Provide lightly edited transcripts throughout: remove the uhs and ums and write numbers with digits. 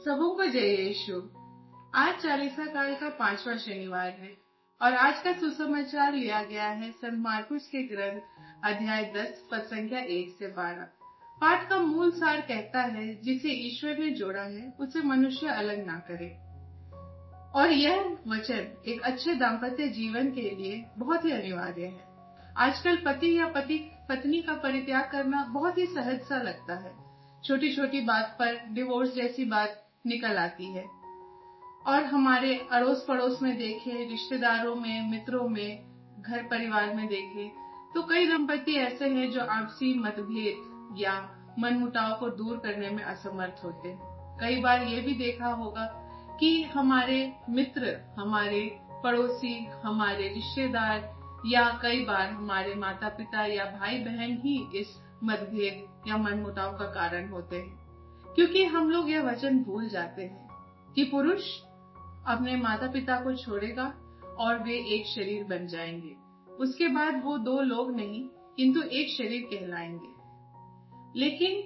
सबों को जय यीशु। आज चालीसा काल का 5वां शनिवार है और आज का सुसमाचार लिया गया है संत मार्कुस के ग्रंथ अध्याय 10 पद संख्या 1 से 12। पाठ का मूल सार कहता है, जिसे ईश्वर ने जोड़ा है उसे मनुष्य अलग ना करे। और यह वचन एक अच्छे दाम्पत्य जीवन के लिए बहुत ही अनिवार्य है। आजकल पति या पत्नी का परित्याग करना बहुत ही सहज सा लगता है। छोटी छोटी बात पर डिवोर्स जैसी बात निकल आती है और हमारे अड़ोस पड़ोस में देखें, रिश्तेदारों में, मित्रों में, घर परिवार में देखें तो कई दंपति ऐसे हैं जो आपसी मतभेद या मनमुटाव को दूर करने में असमर्थ होते हैं। कई बार ये भी देखा होगा कि हमारे मित्र, हमारे पड़ोसी, हमारे रिश्तेदार या कई बार हमारे माता पिता या भाई बहन ही इस मतभेद या मनमुटाव का कारण होते हैं, क्योंकि हम लोग यह वचन भूल जाते हैं कि पुरुष अपने माता पिता को छोड़ेगा और वे एक शरीर बन जाएंगे। उसके बाद वो दो लोग नहीं किंतु एक शरीर कहलाएंगे। लेकिन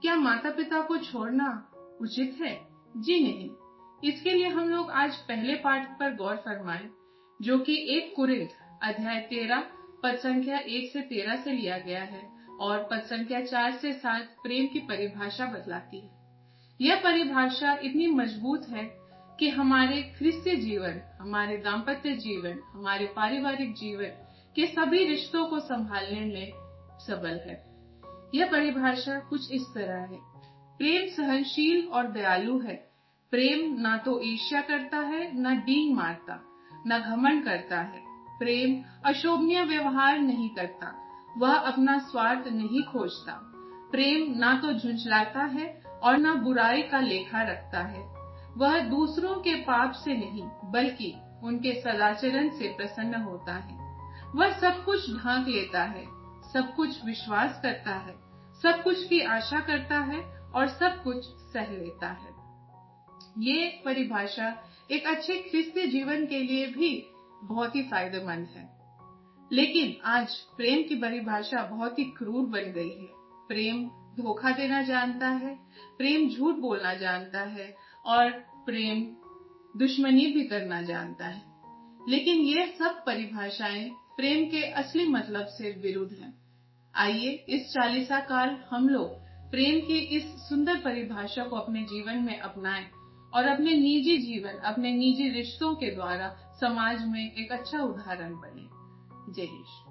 क्या माता पिता को छोड़ना उचित है? जी नहीं। इसके लिए हम लोग आज पहले पाठ पर गौर फरमाएं, जो कि 1 कुरिन्थ अध्याय 13 पद संख्या 1 से 13 से लिया गया है और पद संख्या 4 से 7 प्रेम की परिभाषा बतलाती है। यह परिभाषा इतनी मजबूत है कि हमारे ख्रिस्तीय जीवन, हमारे दाम्पत्य जीवन, हमारे पारिवारिक जीवन के सभी रिश्तों को संभालने में सबल है। यह परिभाषा कुछ इस तरह है। प्रेम सहनशील और दयालु है। प्रेम ना तो ईर्ष्या करता है, न डींग मारता, न घमंड करता है। प्रेम अशोभनीय व्यवहार नहीं करता, वह अपना स्वार्थ नहीं खोजता। प्रेम ना तो झुंझलाता है और न बुराई का लेखा रखता है। वह दूसरों के पाप से नहीं बल्कि उनके सदाचरण से प्रसन्न होता है। वह सब कुछ ढांक लेता है, सब कुछ विश्वास करता है, सब कुछ की आशा करता है और सब कुछ सह लेता है। ये परिभाषा एक अच्छे ख्रिस्तीय जीवन के लिए भी बहुत ही फायदेमंद है। लेकिन आज प्रेम की परिभाषा बहुत ही क्रूर बन गई है। प्रेम धोखा देना जानता है, प्रेम झूठ बोलना जानता है और प्रेम दुश्मनी भी करना जानता है। लेकिन ये सब परिभाषाएं प्रेम के असली मतलब से विरुद्ध हैं। आइए इस चालीसा काल हम लोग प्रेम की इस सुंदर परिभाषा को अपने जीवन में अपनाएं और अपने निजी जीवन, अपने निजी रिश्तों के द्वारा समाज में एक अच्छा उदाहरण बने। जय यीशु।